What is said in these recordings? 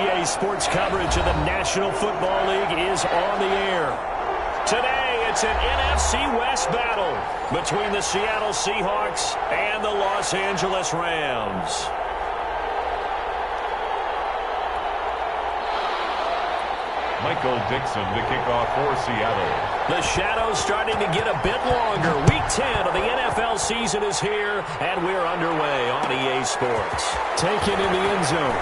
EA Sports coverage of the National Football League is on the air. Today, it's an NFC West battle between the Seattle Seahawks and the Los Angeles Rams. Michael Dixon to kick off for Seattle. The shadow's starting to get a bit longer. Week 10 of the NFL season is here, and we're underway on EA Sports. Taken in the end zone.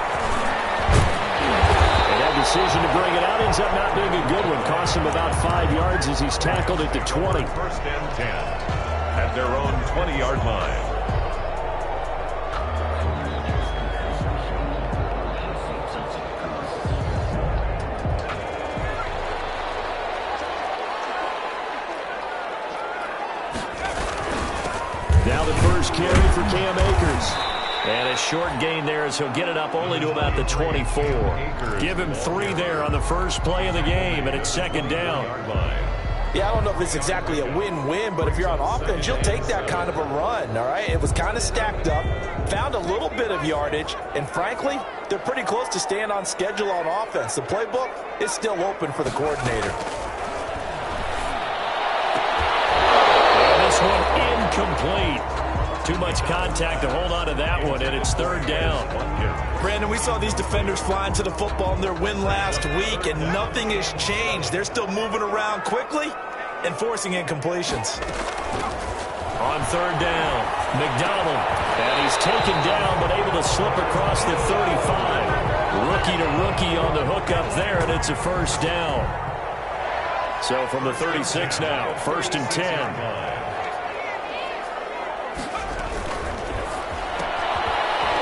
And that decision to bring it out ends up not being a good one. Costs him about 5 yards as he's tackled at the 20. First and 10 at their own 20-yard line. Now the first carry for Cam Akers. And a short gain there as he'll get it up only to about the 24. Give him 3 there on the first play of the game, and it's second down. Yeah, I don't know if it's exactly a win-win, but if you're on offense, you'll take that kind of a run, all right? It was kind of stacked up, found a little bit of yardage, and frankly, they're pretty close to staying on schedule on offense. The playbook is still open for the coordinator. This one incomplete. Too much contact to hold on to that one, and it's third down. Brandon, we saw these defenders flying to the football in their win last week, and nothing has changed. They're still moving around quickly and forcing incompletions. On third down, McDonald, and he's taken down but able to slip across the 35. Rookie to rookie on the hook up there, and it's a first down. So from the 36 now, first and 10.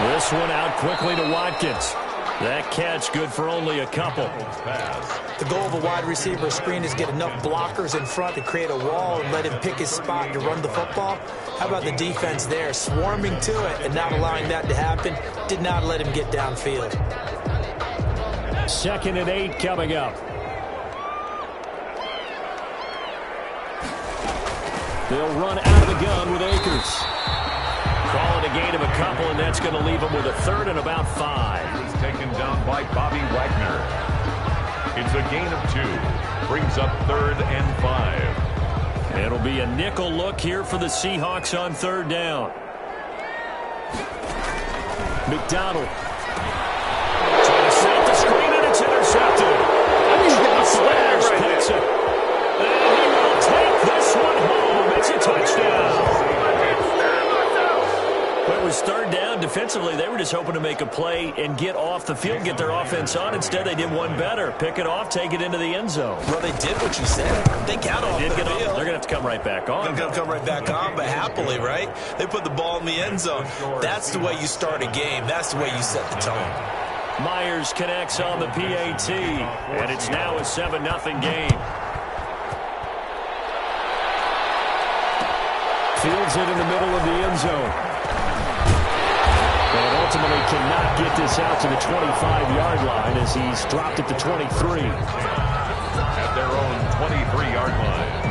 This one out quickly to Watkins. That catch good for only a couple. The goal of a wide receiver screen is get enough blockers in front to create a wall and let him pick his spot to run the football. How about the defense there, swarming to it and not allowing that to happen? Did not let him get downfield. Second and 8 coming up. They'll run out of the gun with Akers. Calling a gain of a couple, and that's going to leave him with a third and about 5. He's taken down by Bobby Wagner. It's a gain of 2. Brings up third and 5. It'll be a nickel look here for the Seahawks on third down. McDonald. Trying to set the screen, and it's intercepted. Slayers picks it. And he will take this one home. It's a touchdown. It was third down. Defensively, they were just hoping to make a play and get off the field, get their offense on. Instead, they did one better. Pick it off, take it into the end zone. Well, they did what you said. They got off the field. They're going to have to come right back on. They're going to come right back on, but happily, right? They put the ball in the end zone. That's the way you start a game. That's the way you set the tone. Myers connects on the PAT, and it's now a 7-0 game. Fields it in the middle of the end zone. And ultimately cannot get this out to the 25-yard line as he's dropped at the 23. At their own 23-yard line.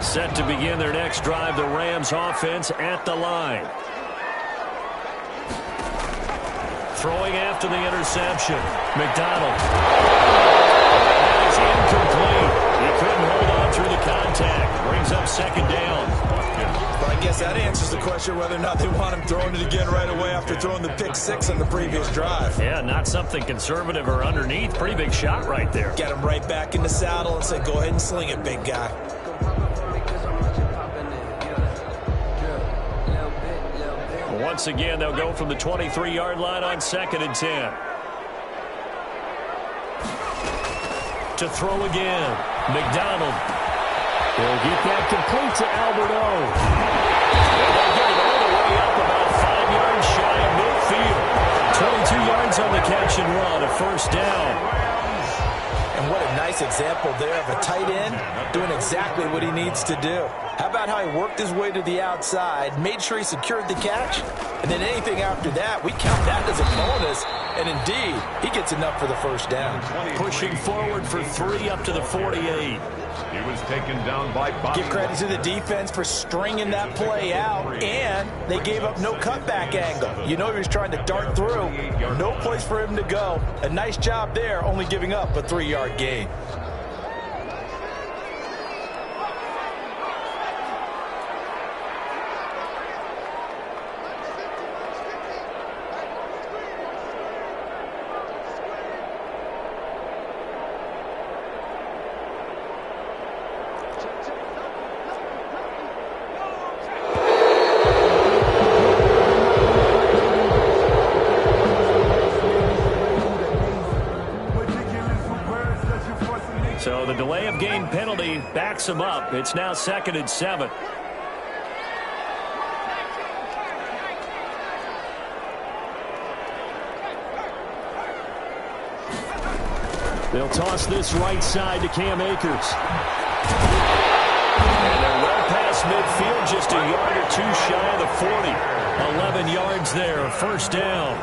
Set to begin their next drive, the Rams offense at the line. Throwing after the interception. McDonald. That is incomplete. He couldn't hold on through the contact. Brings up second down. Well, I guess that answers the question whether or not they want him throwing it again right away after throwing the pick 6 on the previous drive. Yeah, not something conservative or underneath. Pretty big shot right there. Get him right back in the saddle and say, go ahead and sling it, big guy. Once again, they'll go from the 23-yard line on second and 10. To throw again. McDonald. They'll get that complete to Alberto. They'll get it all the way up about 5 yards shy of midfield. 22 yards on the catch and run, a first down. And what a nice nice example there of a tight end doing exactly what he needs to do. How about how he worked his way to the outside, made sure he secured the catch, and then anything after that, we count that as a bonus. And indeed, he gets enough for the first down. Pushing forward for 3 up to the 48. He was taken down by Bobby. Give credit to the defense for stringing that play out, and they gave up no cutback angle. You know he was trying to dart through. No place for him to go. A nice job there, only giving up a 3-yard gain. So the delay of game penalty backs him up. It's now 2nd and 7. They'll toss this right side to Cam Akers. And they're well past midfield, just a yard or two shy of the 40. 11 yards there, first down.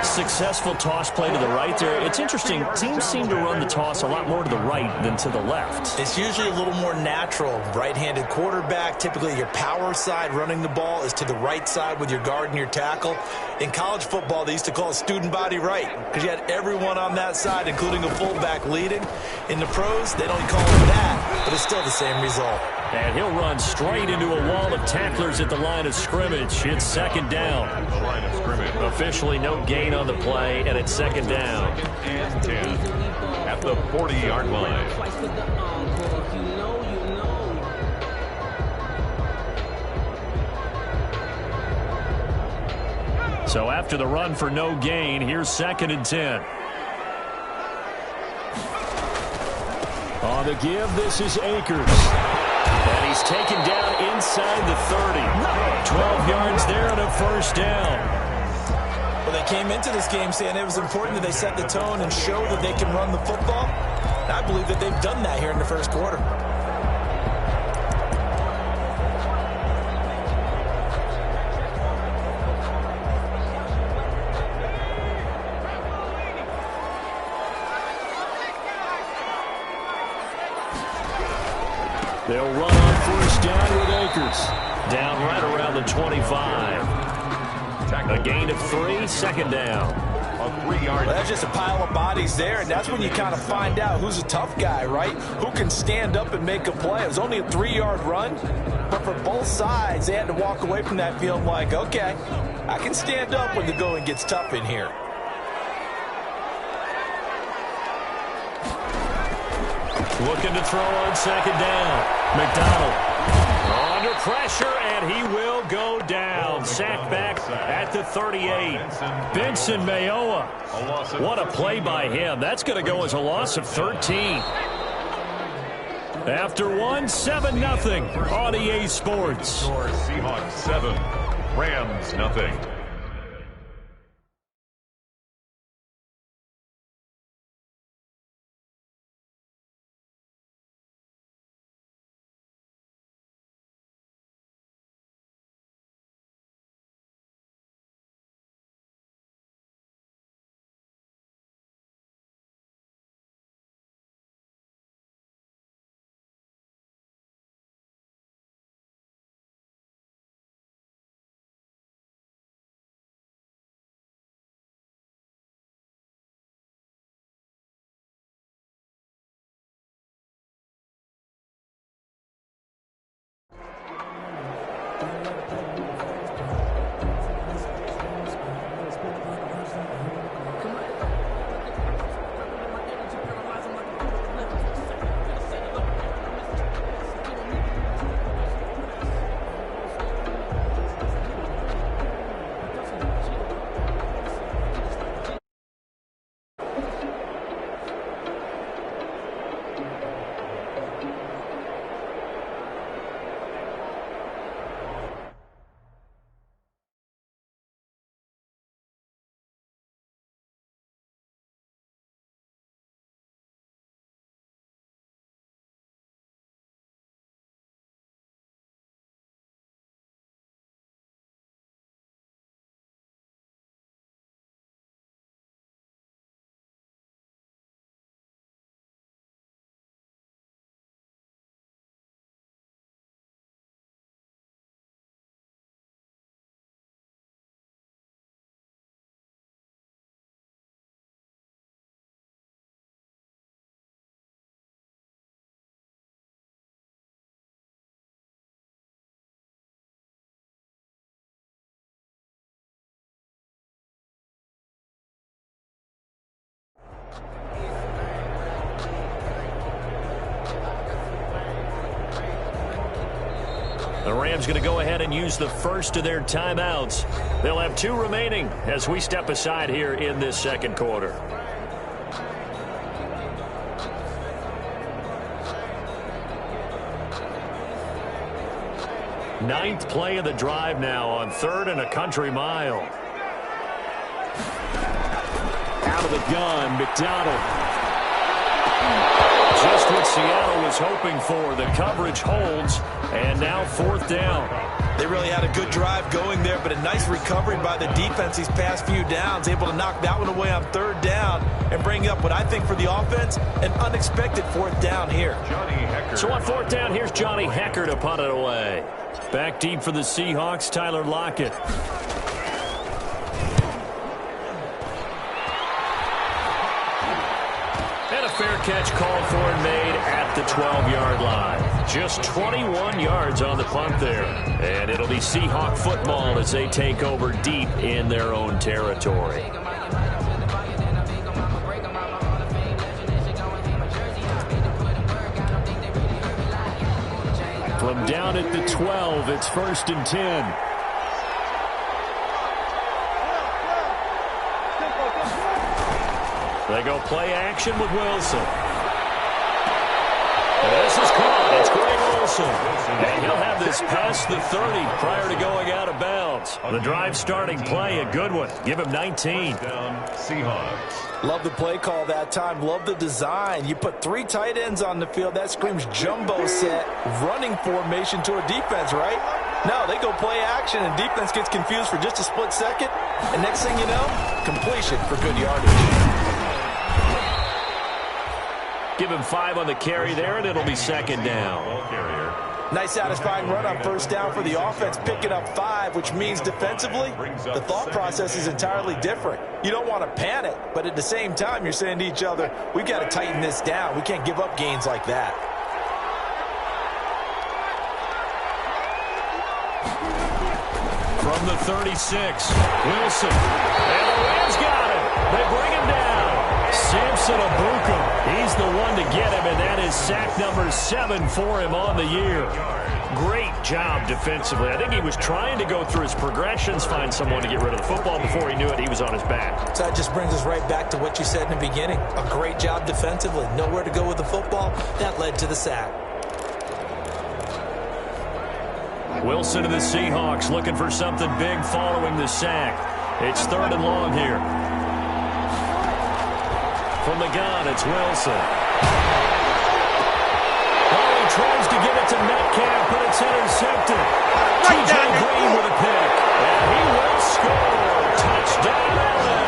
Successful toss play to the right there. It's interesting. Teams seem to run the toss a lot more to the right than to the left. It's usually a little more natural. Right-handed quarterback, typically your power side running the ball is to the right side with your guard and your tackle. In college football, they used to call it student body right because you had everyone on that side, including a fullback leading. In the pros, they don't call it that, but it's still the same result. And he'll run straight into a wall of tacklers at the line of scrimmage. It's 2nd down. The line of scrimmage. Officially no gain on the play, and it's 2nd down. 2nd and 10 at the 40-yard line. So after the run for no gain, here's 2nd and 10. On the give, this is Akers. And he's taken down inside the 30. 12 yards there and a first down. Well, they came into this game saying it was important that they set the tone and show that they can run the football. And I believe that they've done that here in the first quarter. They'll run on first down with Akers. Down right around the 25. A gain of 3, 2nd down. A 3-yard. Well, that's just a pile of bodies there, and that's when you kind of find out who's a tough guy, right? Who can stand up and make a play. It was only a 3-yard run, but for both sides, they had to walk away from that field like, okay, I can stand up when the going gets tough in here. Looking to throw on 2nd down. McDonald under pressure, and he will go down. Sacked back at the 38. Benson Mayowa. What a play by him. That's going to go as a loss of 13. After one, 7-0 on EA Sports. Seahawks 7, Rams 0. The Rams going to go ahead and use the first of their timeouts. They'll have 2 remaining as we step aside here in this second quarter. Ninth play of the drive now on 3rd and a country mile. Out of the gun, McDonald. Just what Seattle was hoping for. The coverage holds, and now 4th down. They really had a good drive going there, but a nice recovery by the defense these past few downs, able to knock that one away on 3rd down and bring up what I think for the offense, an unexpected 4th down here. So on 4th down, here's Johnny Hecker to punt it away. Back deep for the Seahawks, Tyler Lockett. And a fair catch called for and made at the 12-yard line. Just 21 yards on the punt there. And it'll be Seahawk football as they take over deep in their own territory. From down at the 12, it's 1st and 10. They go play action with Wilson. And this is caught. It's Greg Wilson. And he'll have this past the 30 prior to going out of bounds. The drive starting play, a good one. Give him 19. Seahawks. Love the play call that time. Love the design. You put 3 tight ends on the field. That screams jumbo set, running formation to a defense, right? No, they go play action, and defense gets confused for just a split second. And next thing you know, completion for good yardage. Give him 5 on the carry there, and it'll be 2nd down. Nice satisfying run on 1st down for the offense, picking up 5, which means defensively, the thought process is entirely different. You don't want to panic, but at the same time, you're saying to each other, we've got to tighten this down. We can't give up gains like that. From the 36, Wilson. And the Rams got him. They bring him down. Samson Abuka, he's the one to get him, and that is sack number 7 for him on the year. Great job defensively. I think he was trying to go through his progressions, find someone to get rid of the football. Before he knew it, he was on his back. So that just brings us right back to what you said in the beginning. A great job defensively. Nowhere to go with the football. That led to the sack. Wilson to the Seahawks looking for something big following the sack. It's 3rd and long here. From the gun, it's Wilson. Oh, he tries to get it to Metcalf, but it's intercepted. T.J. Green with a pick. And he will score. Touchdown, LA.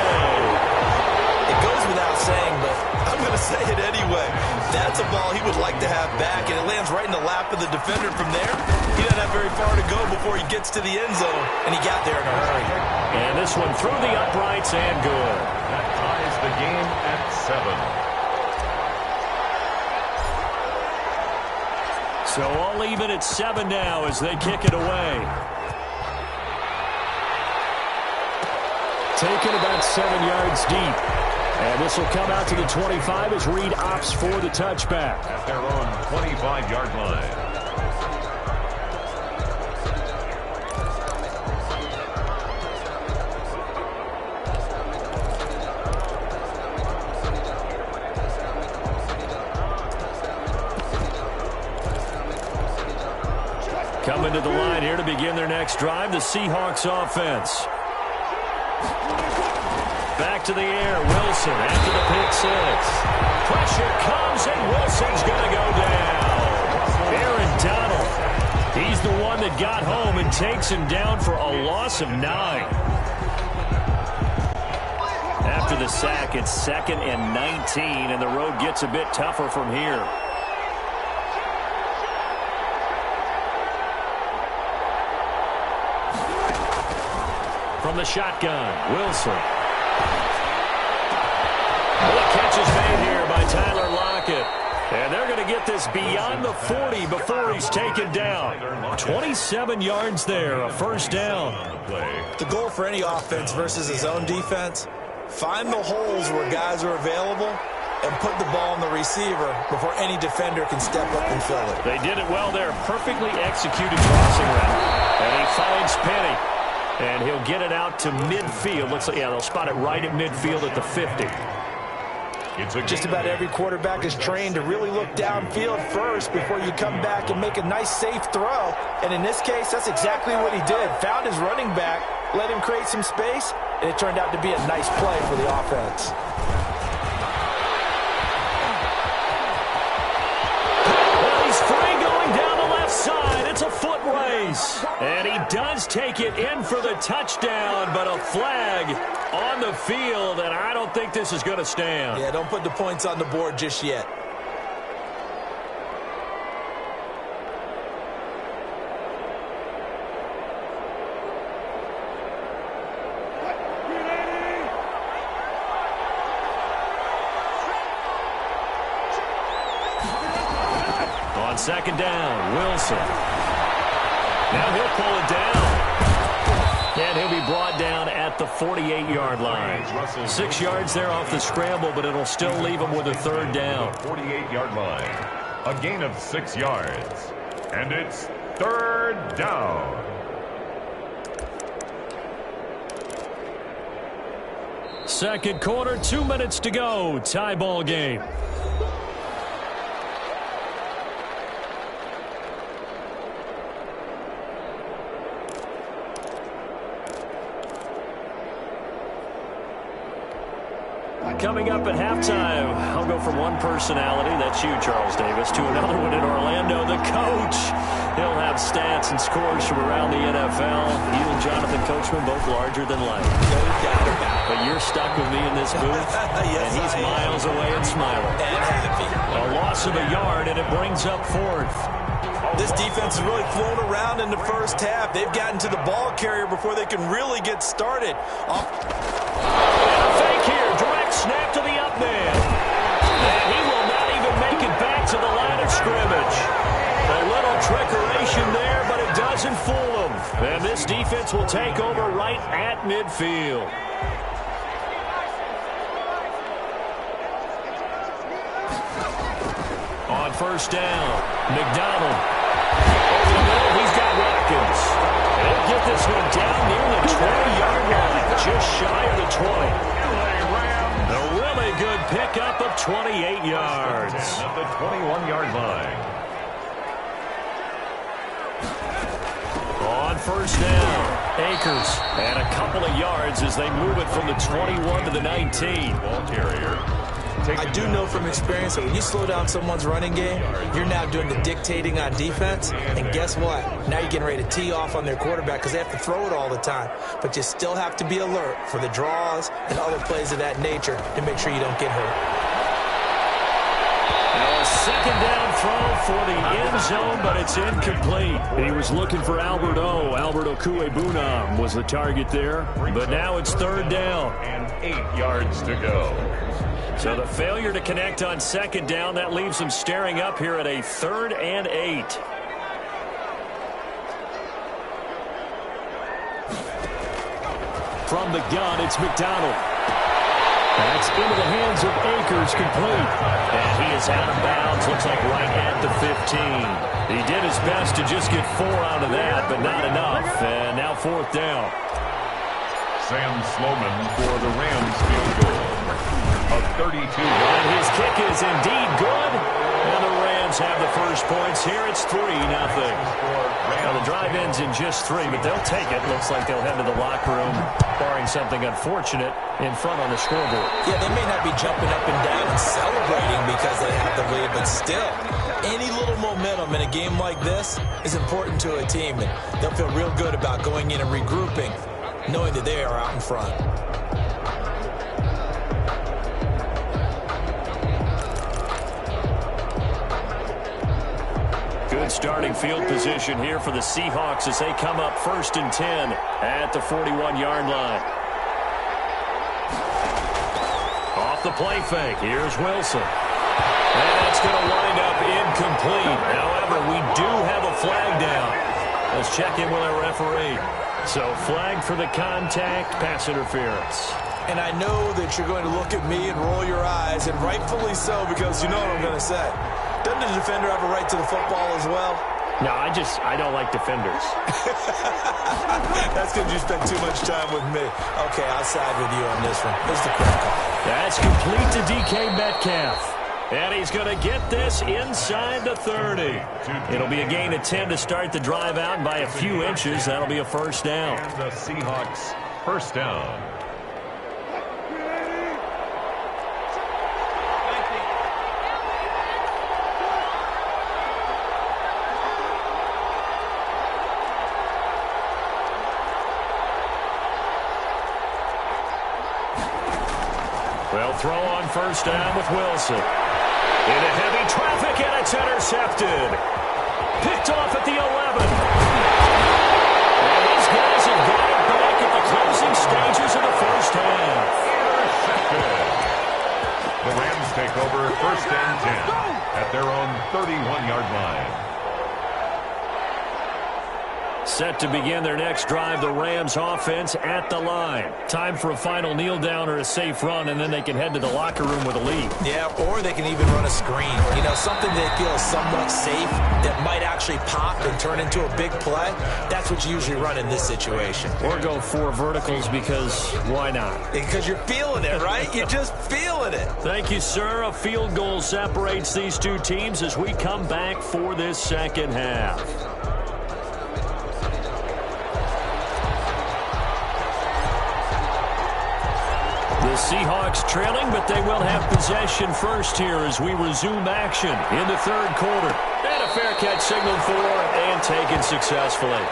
It goes without saying, but I'm going to say it anyway. That's a ball he would like to have back, and it lands right in the lap of the defender from there. He doesn't have very far to go before he gets to the end zone, and he got there in a hurry. And this one through the uprights and good. That ties the game at 7. So all even at 7 now as they kick it away. Taken about 7 yards deep. And this will come out to the 25 as Reed opts for the touchback. At their own 25-yard line. Coming to the line here to begin their next drive, the Seahawks offense. Back to the air, Wilson after the pick 6. Pressure comes, and Wilson's going to go down. Aaron Donald, he's the one that got home and takes him down for a loss of 9. After the sack, it's 2nd and 19, and the road gets a bit tougher from here. From the shotgun, Wilson. The catch is made here by Tyler Lockett. And they're going to get this beyond the 40 before he's taken down. 27 yards there, a 1st down. The goal for any offense versus his own defense, find the holes where guys are available and put the ball on the receiver before any defender can step up and fill it. They did it well there. Perfectly executed crossing route. And he finds Penny. And he'll get it out to midfield. Looks like, yeah, they'll spot it right at midfield at the 50. Just about every quarterback is trained to really look downfield first before you come back and make a nice, safe throw. And in this case, that's exactly what he did. Found his running back, let him create some space, and it turned out to be a nice play for the offense. Well, he's free going down the left side. It's a foot race. And he does take it in for the touchdown, but a flag on the field, and I don't think this is going to stand. Yeah, don't put the points on the board just yet. On second down, Wilson. Now he'll pull it down. And he'll be brought down at the 48-yard line. 6 yards there off the scramble, but it'll still leave him with a third down. 48-yard line. A gain of 6 yards. And it's third down. Second quarter, 2 minutes to go. Tie ball game. Coming up at halftime, I'll go from one personality, that's you, Charles Davis, to another one in Orlando, the coach. He'll have stats and scores from around the NFL. You and Jonathan Coachman, both larger than life. But you're stuck with me in this booth, Yes, and he's miles away and smiling. And happy. A loss of a yard, and it brings up fourth. This defense has really flown around in the first half. They've gotten to the ball carrier before they can really get started. Fake here, direct snap to the up man. And he will not even make it back to the line of scrimmage. A little trickeration there, but it doesn't fool him. And this defense will take over right at midfield. On first down, McDonald. Over the middle, he's got Watkins. They'll get this one down near the 20-yard line, just shy of the 20. A really good pickup of 28 yards. At the 21-yard line. On first down, Akers. And a couple of yards as they move it from the 21 to the 19. Ball carrier. I do know from experience that when you slow down someone's running game, you're now doing the dictating on defense. And guess what? Now you're getting ready to tee off on their quarterback because they have to throw it all the time. But you still have to be alert for the draws and other plays of that nature to make sure you don't get hurt. Now a second down throw for the end zone, but it's incomplete. He was looking for Albert O. Albert Okuebunam was the target there. But now it's third down. And 8 yards to go. So the failure to connect on second down, that leaves them staring up here at a 3rd and 8. From the gun, it's McDonald. That's into the hands of Akers, complete. And he is out of bounds, looks like right at the 15. He did his best to just get 4 out of that, but not enough. And now fourth down. Sam Sloman for the Rams field goal. A 32. And his kick is indeed good. And the Rams have the first points here. It's 3-0. Now the drive ends in just 3, but they'll take it. Looks like they'll head to the locker room, barring something unfortunate, in front on the scoreboard. Yeah, they may not be jumping up and down and celebrating because they have the lead, but still, any little momentum in a game like this is important to a team, and they'll feel real good about going in and regrouping, knowing that they are out in front. Good starting field position here for the Seahawks as they come up 1st and 10 at the 41-yard line. Off the play fake, here's Wilson. And that's going to wind up incomplete. However, we do have a flag down. Let's check in with our referee. So flag for the contact, pass interference. And I know that you're going to look at me and roll your eyes, and rightfully so, because you know what I'm going to say. Doesn't the defender have a right to the football as well? No, I don't like defenders. That's because you spend too much time with me. Okay, I'll side with you on this one. Here's the correct call. That's complete to DK Metcalf. And he's going to get this inside the 30. It'll be a gain of 10 to start the drive out, and by a few inches, that'll be a first down. And the Seahawks first down. Well, throw on first down with Wilson. Into heavy traffic, and it's intercepted. Picked off at the 11. And these guys have got it back at the closing stages of the first half. Intercepted. The Rams take over first and 10 at their own 31-yard line. Set to begin their next drive, the Rams offense at the line. Time for a final kneel down or a safe run, and then they can head to the locker room with a lead. Yeah, or they can even run a screen. You know, something they feel is somewhat safe that might actually pop and turn into a big play. That's what you usually run in this situation. Or go 4 verticals, because why not? Because you're feeling it, right? You're just feeling it. Thank you, sir. A field goal separates these two teams as we come back for this second half. The Seahawks trailing, but they will have possession first here as we resume action in the third quarter. And a fair catch signaled for and taken successfully.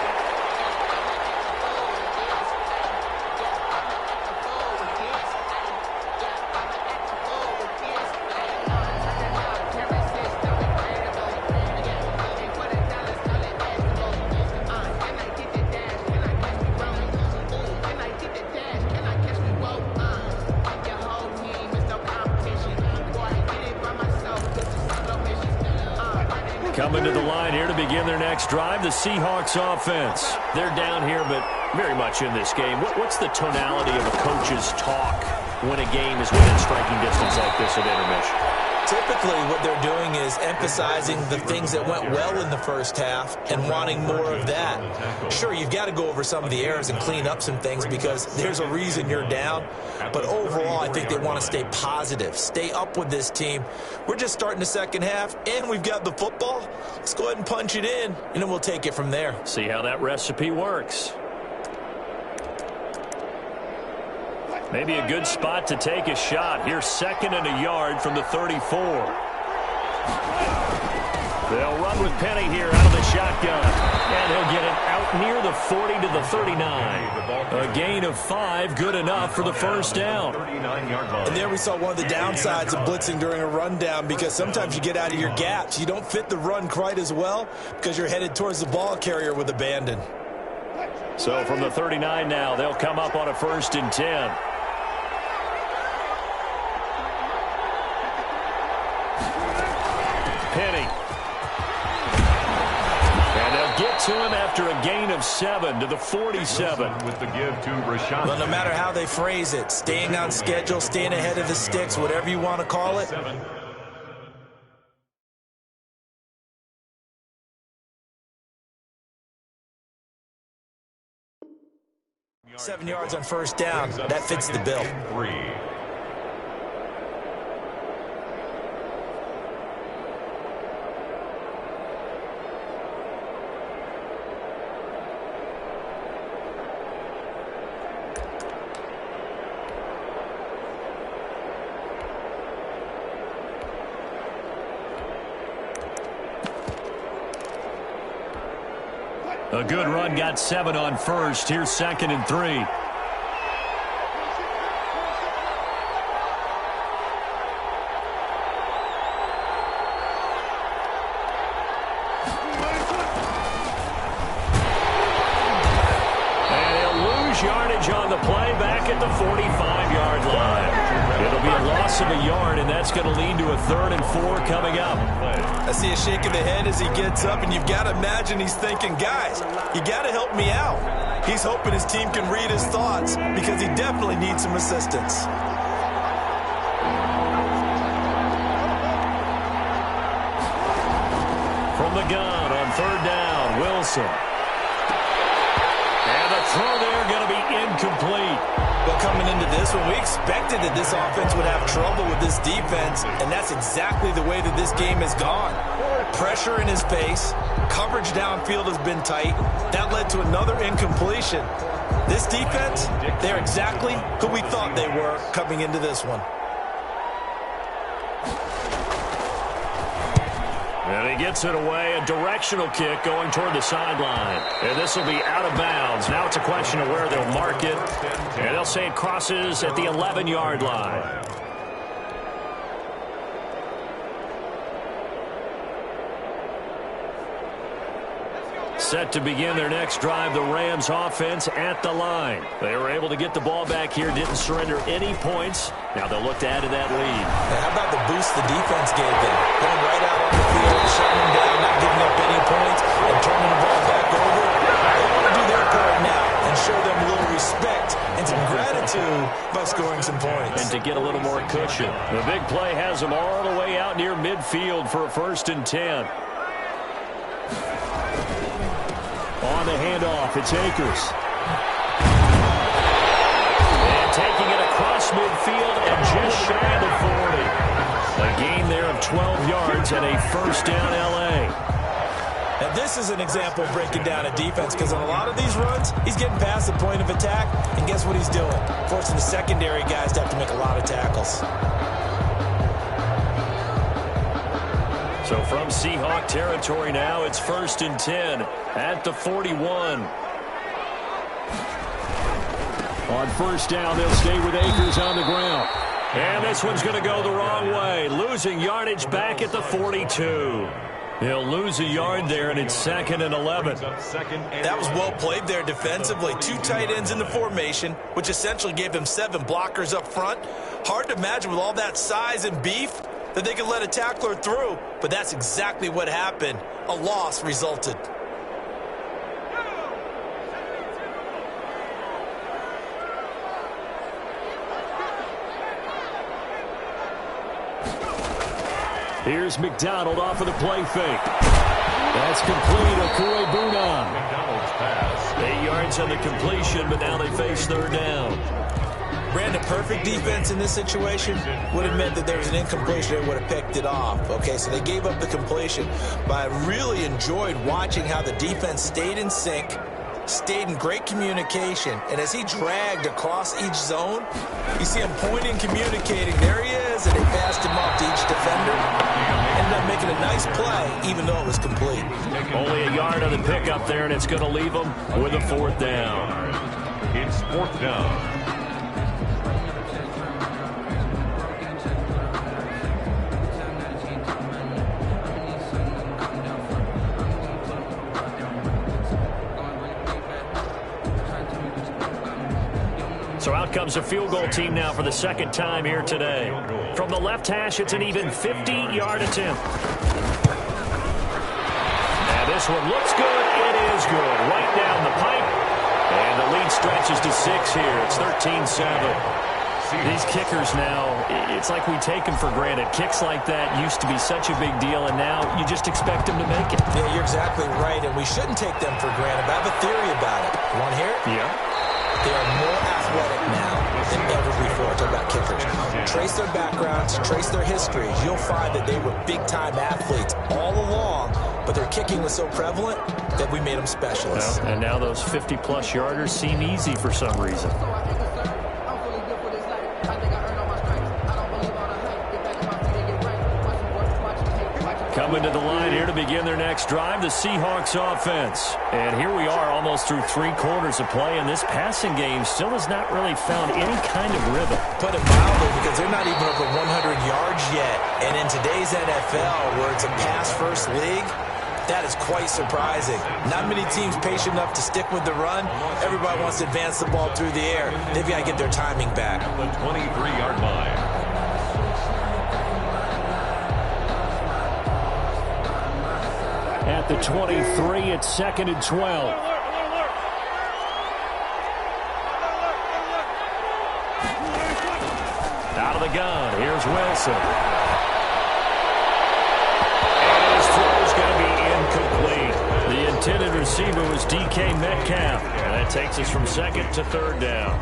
Coming to the line here to begin their next drive, the Seahawks offense. They're down here, but very much in this game. What's the tonality of a coach's talk when a game is within striking distance like this at intermission? Typically, what they're doing is emphasizing the things that went well in the first half and wanting more of that. Sure, you've got to go over some of the errors and clean up some things because there's a reason you're down. But overall, I think they want to stay positive, stay up with this team. We're just starting the second half, and we've got the football. Let's go ahead and punch it in, and then we'll take it from there. See how that recipe works. Maybe a good spot to take a shot. Here's 2nd and a yard from the 34. They'll run with Penny here out of the shotgun. And he'll get it out near the 40 to the 39. A gain of 5, good enough for the first down. And there we saw one of the downsides of blitzing during a rundown, because sometimes you get out of your gaps. You don't fit the run quite as well because you're headed towards the ball carrier with abandon. So from the 39 now, they'll come up on a 1st and 10. Penny. And they'll get to him after a gain of 7 to the 47. With the give to Rashawn. Well, no matter how they phrase it, staying on schedule, staying ahead of the sticks, whatever you want to call it. 7 yards on first down. That fits the bill. 3. A good run, got 7 on first. Here's 2nd and 3. And he'll lose yardage on the play back at the 45-yard line. It'll be a loss loss of a yard, and that's going to lead to a 3rd and 4 coming up. I see a shake of the head as he gets up, and you've got to imagine he's thinking, guys, you got to help me out. He's hoping his team can read his thoughts because he definitely needs some assistance. From the gun on 3rd down, Wilson. And the throw there going to be incomplete. Well, coming into this one, we expected that this offense would have trouble with this defense, and that's exactly the way that this game has gone. Pressure in his face, coverage downfield has been tight. That led to another incompletion. This defense, they're exactly who we thought they were coming into this one. And he gets it away, a directional kick going toward the sideline. And this will be out of bounds. Now it's a question of where they'll mark it. And they'll say it crosses at the 11-yard line. Set to begin their next drive, the Rams offense at the line. They were able to get the ball back here, didn't surrender any points. Now they'll look to add to that lead. Now, how about the boost the defense gave them? Going right out on the field, shutting them down, not giving up any points, and turning the ball back over. They want to do their part now and show them a little respect and some gratitude by scoring some points. And to get a little more cushion. The big play has them all the way out near midfield for a 1st and 10. On the handoff, it's Akers. And taking it across midfield and just shy of the 40. A gain there of 12 yards and a 1st down L.A. Now, this is an example of breaking down a defense because on a lot of these runs, he's getting past the point of attack, and guess what he's doing? Forcing the secondary guys to have to make a lot of tackles. So from Seahawk territory now, it's 1st and 10 at the 41. On 1st down, they'll stay with Akers on the ground. And this one's going to go the wrong way, losing yardage back at the 42. He'll lose a yard there, and it's 2nd and 11. That was well played there defensively. 2 tight ends in the formation, which essentially gave him 7 blockers up front. Hard to imagine with all that size and beef that they could let a tackler through, but that's exactly what happened. A loss resulted. Here's McDonald off of the play fake. That's complete. Okue-Buna. McDonald's pass. 8 yards on the completion, but now they face 3rd down. Brandon, perfect defense in this situation would have meant that there was an incompletion and would have picked it off. Okay, so they gave up the completion, but I really enjoyed watching how the defense stayed in sync, stayed in great communication, and as he dragged across each zone, you see him pointing, communicating. There he is, and they passed him off to each defender. Ended up making a nice play, even though it was complete. Only a yard on the pickup there, and it's going to leave them with a 4th down. It's 4th down. So out comes a field goal team now for the 2nd time here today. From the left hash, it's an even 50-yard attempt. And this one looks good. It is good. Right down the pipe. And the lead stretches to 6 here. It's 13-7. These kickers now, it's like we take them for granted. Kicks like that used to be such a big deal, and now you just expect them to make it. Yeah, you're exactly right, and we shouldn't take them for granted. But I have a theory about it. You want to hear it? Yeah. They are more athletic now than ever before. Talk about kickers. Trace their backgrounds, trace their histories. You'll find that they were big-time athletes all along, but their kicking was so prevalent that we made them specialists. Well, and now those 50-plus yarders seem easy for some reason. Coming to the line here to begin their next drive, the Seahawks offense. And here we are almost through 3 quarters of play, and this passing game still has not really found any kind of rhythm. Put it mildly, because they're not even over 100 yards yet. And in today's NFL, where it's a pass-first league, that is quite surprising. Not many teams patient enough to stick with the run. Everybody wants to advance the ball through the air. They've got to get their timing back. The 23-yard line. At the 23, it's 2nd and 12. Out of the gun, here's Wilson. And his throw's going to be incomplete. The intended receiver was DK Metcalf. And that takes us from 2nd to 3rd down.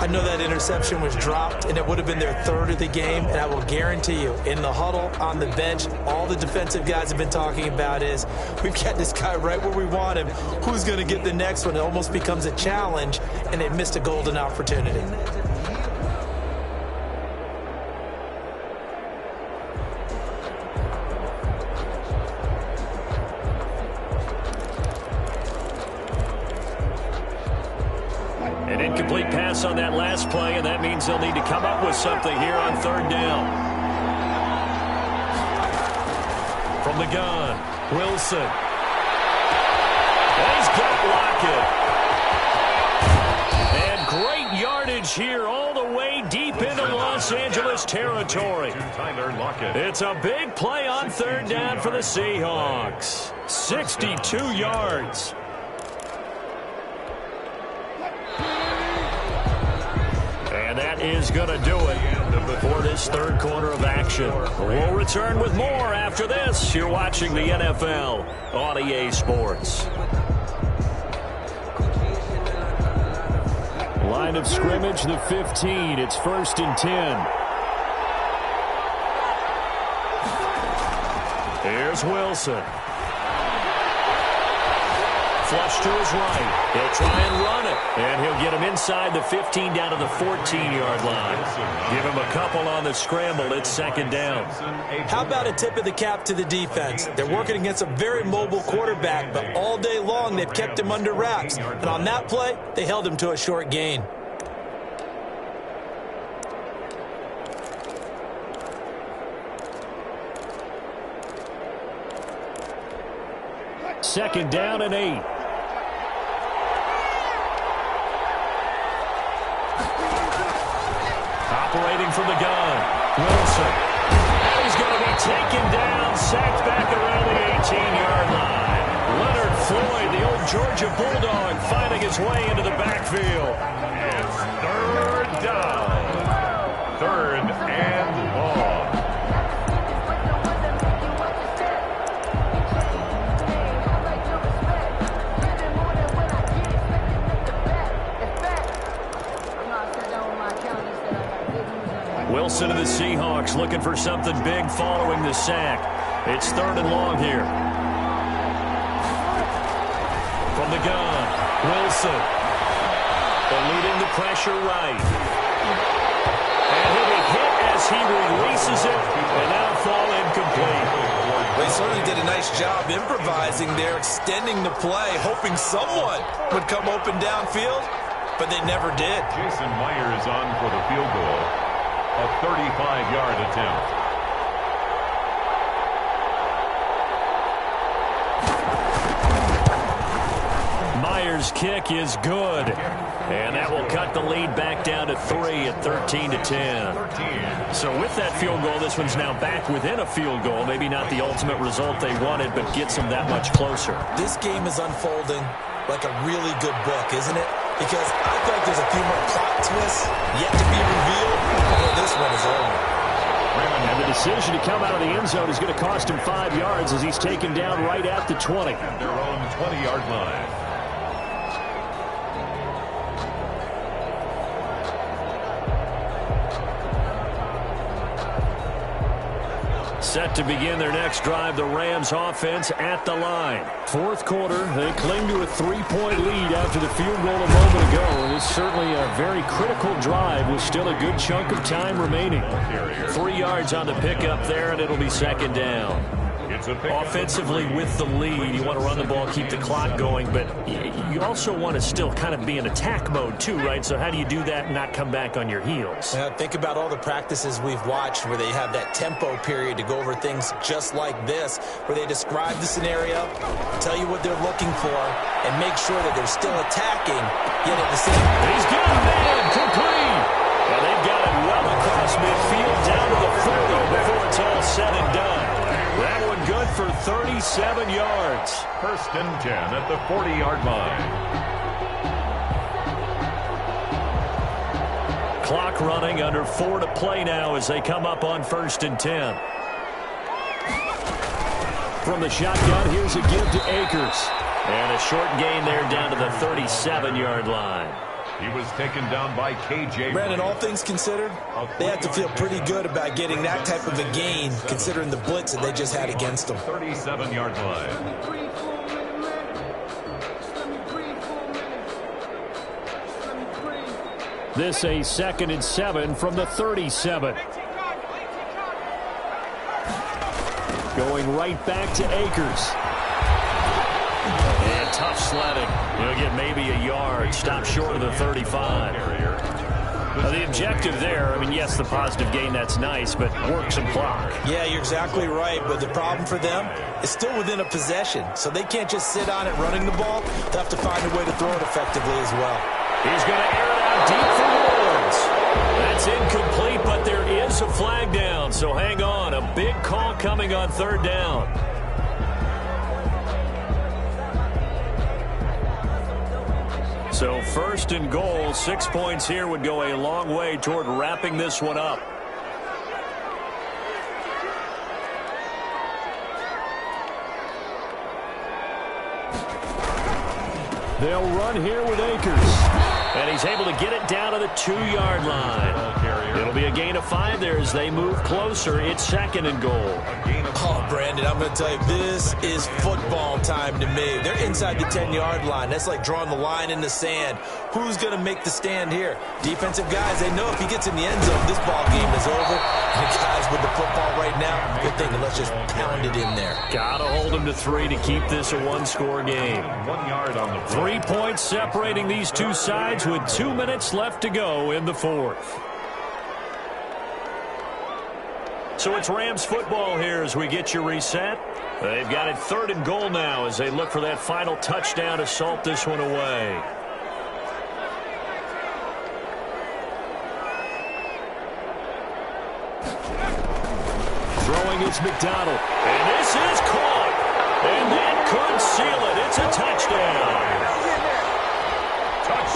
I know that interception was dropped, and it would have been their 3rd of the game, and I will guarantee you, in the huddle, on the bench, all the defensive guys have been talking about is, we've got this guy right where we want him. Who's going to get the next one? It almost becomes a challenge, and they missed a golden opportunity. An incomplete pass on that last play, and that means they'll need to come up with something here on 3rd down. From the gun, Wilson. He's got Lockett. And great yardage here all the way deep into Los Angeles territory. It's a big play on 3rd down for the Seahawks. 62 yards. And that is going to do it for this 3rd quarter of action. We'll return with more after this. You're watching the NFL on EA Sports. Line of scrimmage, the 15. It's 1st and 10. Here's Wilson. Flush to his right. He'll try and run it. And he'll get him inside the 15 down to the 14-yard line. Give him a couple on the scramble. It's 2nd down. How about a tip of the cap to the defense? They're working against a very mobile quarterback, but all day long they've kept him under wraps. And on that play, they held him to a short gain. Second down and 8. Operating from the gun, Wilson. And he's going to be taken down, sacked back around the 18-yard line. Leonard Floyd, the old Georgia Bulldog, finding his way into the backfield. It's 3rd down. 3rd and long. Wilson of the Seahawks looking for something big following the sack. It's 3rd and long here. From the gun, Wilson. Eluding the pressure right. And he'll be hit as he releases it, and that'll fall incomplete. They certainly did a nice job improvising there, extending the play, hoping someone would come open downfield, but they never did. Jason Myers on for the field goal. A 35-yard attempt. Myers' kick is good. And that will cut the lead back down to 3 at 13-10. So with that field goal, this one's now back within a field goal. Maybe not the ultimate result they wanted, but gets them that much closer. This game is unfolding like a really good book, isn't it? Because I feel like there's a few more plot twists yet to be revealed. This one is over. And the decision to come out of the end zone is going to cost him 5 yards as he's taken down right at the 20. At their own 20-yard line. Set to begin their next drive, the Rams offense at the line. 4th quarter, they cling to a 3-point lead after the field goal a moment ago. And it's certainly a very critical drive with still a good chunk of time remaining. 3 yards on the pickup there, and it'll be 2nd down. Offensively with the lead, you want to run the ball, keep the clock going, but you also want to still kind of be in attack mode too, right? So how do you do that and not come back on your heels? Think about all the practices we've watched where they have that tempo period to go over things just like this, where they describe the scenario, tell you what they're looking for, and make sure that they're still attacking, yet at the same time. He's got a man complete. And they've got it well across midfield down to the 40 before it's all said and done. That one good for 37 yards. First and 10 at the 40-yard line. Clock running, under 4 to play now as they come up on first and 10. From the shotgun, here's a give to Akers. And a short gain there down to the 37-yard line. He was taken down by K.J. Brandon, all things considered, they have to feel pretty good about getting that type of a gain, considering the blitz that they just had against them. 37-yard line. This a 2nd and 7 from the 37. Going right back to Akers. And tough sledding. He'll get maybe a yard. Stop short of the 35. Now the objective there, I mean, yes, the positive gain, that's nice, but work some clock. Yeah, you're exactly right, but the problem for them is still within a possession, so they can't just sit on it running the ball. They'll have to find a way to throw it effectively as well. He's going to air it out deep for Woods. That's incomplete, but there is a flag down, so hang on. A big call coming on third down. So first and goal, 6 points here would go a long way toward wrapping this one up. They'll run here with Akers. And he's able to get it down to the 2-yard line. It'll be a gain of 5 there as they move closer. It's 2nd and goal. Oh, Brandon, I'm going to tell you, this is football time to me. They're inside the 10-yard line. That's like drawing the line in the sand. Who's going to make the stand here? Defensive guys, they know if he gets in the end zone, this ball game is over. And the guys with the football right now, they're thinking, let's just pound it in there. Got to hold him to 3 to keep this a one-score game. 1 yard on the play. 3 points separating these two sides with 2 minutes left to go in the fourth. So it's Rams football here as we get you reset. They've got it 3rd and goal now as they look for that final touchdown to salt this one away. Throwing is McDonald. And this is caught. And that could seal it. It's a touchdown.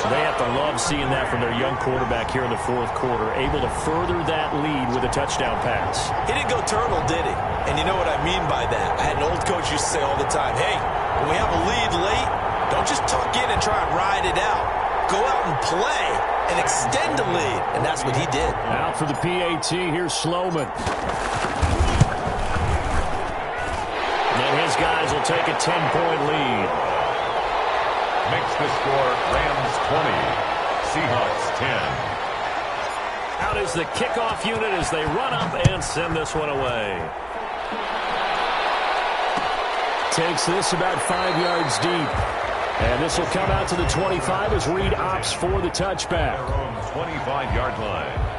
They have to love seeing that from their young quarterback here in the fourth quarter, able to further that lead with a touchdown pass. He didn't go turtle, did he? And you know what I mean by that. I had an old coach used to say all the time, hey, when we have a lead late, don't just tuck in and try and ride it out. Go out and play and extend the lead. And that's what he did. Out for the PAT, here's Sloman. And his guys will take a 10-point lead. Makes the score Rams 20, Seahawks 10. Out is the kickoff unit as they run up and send this one away. Takes this about 5 yards deep. And this will come out to the 25 as Reed opts for the touchback. 25-yard line.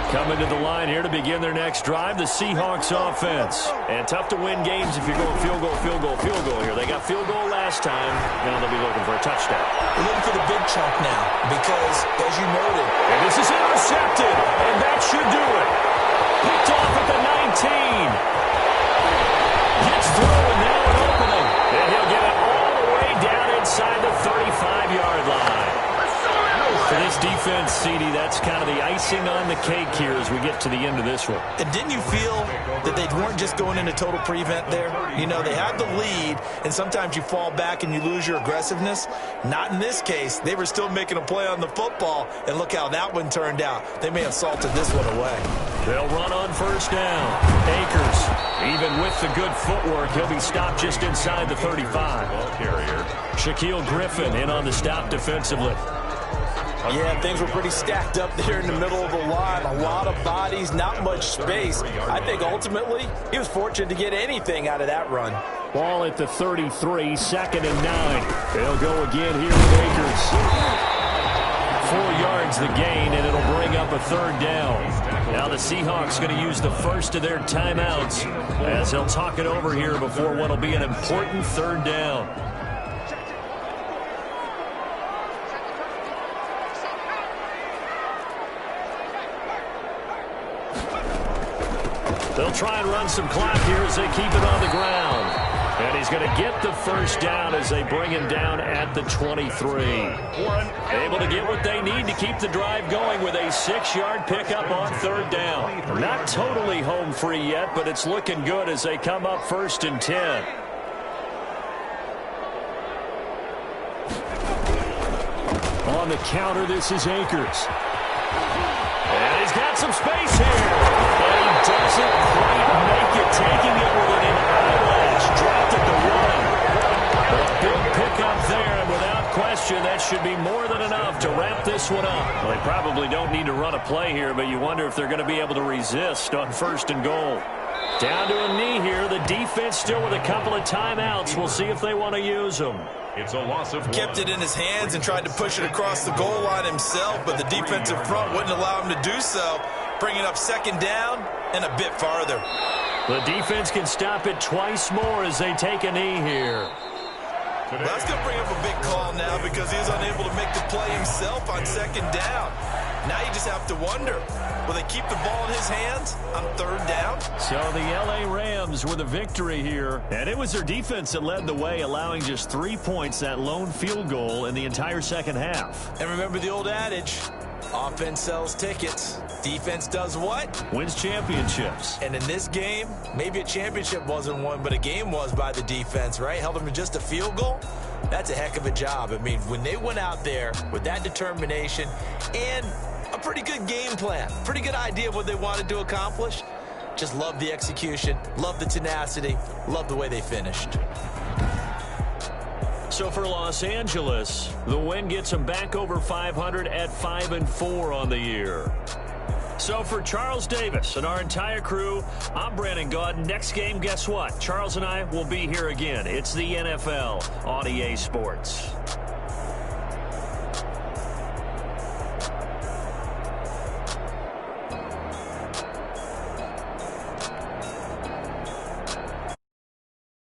Coming to the line here to begin their next drive, the Seahawks offense. And tough to win games if you're going field goal, field goal, field goal here. They got field goal last time. Now they'll be looking for a touchdown. They're looking for the big chunk now because, as you noted, and this is intercepted, and that should do it. Picked off at the 19. Gets through, and now an opening. And he'll get it all the way down inside the 35-yard line. For this defense, CD, that's kind of the icing on the cake here as we get to the end of this one. And didn't you feel that they weren't just going into total prevent there? You know, they had the lead, and sometimes you fall back and you lose your aggressiveness. Not in this case. They were still making a play on the football, and look how that one turned out. They may have salted this one away. They'll run on first down. Akers, even with the good footwork, he'll be stopped just inside the 35. Shaquille Griffin in on the stop defensively. Yeah, things were pretty stacked up there in the middle of the line. A lot of bodies, not much space. I think ultimately he was fortunate to get anything out of that run. Ball at the 33, 2nd and 9. They'll go again here with Akers. 4 yards the gain, and it'll bring up a 3rd down. Now the Seahawks going to use the first of their timeouts as they'll talk it over here before what will be an important 3rd down. They'll try and run some clock here as they keep it on the ground. And he's going to get the first down as they bring him down at the 23. Able to get what they need to keep the drive going with a 6-yard pickup on third down. Not totally home free yet, but it's looking good as they come up 1st and 10. On the counter, this is Akers. And he's got some space here. And he doesn't quite make it, taking it with an eyelash. Dropped at the 1. A big pickup there, and without question, that should be more than enough to wrap this one up. Well, they probably don't need to run a play here, but you wonder if they're going to be able to resist on 1st and goal. Down to a knee here. The defense still with a couple of timeouts. We'll see if they want to use them. It's a loss of 1. Kept it in his hands and tried to push it across the goal line himself, but the defensive front wouldn't allow him to do so, bringing up 2nd down and a bit farther. The defense can stop it twice more as they take a knee here. Well, that's going to bring up a big call now because he's unable to make the play himself on 2nd down. Now you just have to wonder, will they keep the ball in his hands on 3rd down? So the L.A. Rams with a victory here. And it was their defense that led the way, allowing just 3 points, that lone field goal in the entire second half. And remember the old adage, offense sells tickets. Defense does what? Wins championships. And in this game, maybe a championship wasn't won, but a game was by the defense, right? Held them to just a field goal. That's a heck of a job. I mean, when they went out there with that determination and a pretty good game plan, pretty good idea of what they wanted to accomplish, just love the execution, love the tenacity, love the way they finished. So for Los Angeles, the win gets them back over 500 at 5-4 on the year. So for Charles Davis and our entire crew, I'm Brandon Gaudin. Next game, guess what? Charles and I will be here again. It's the NFL on EA Sports.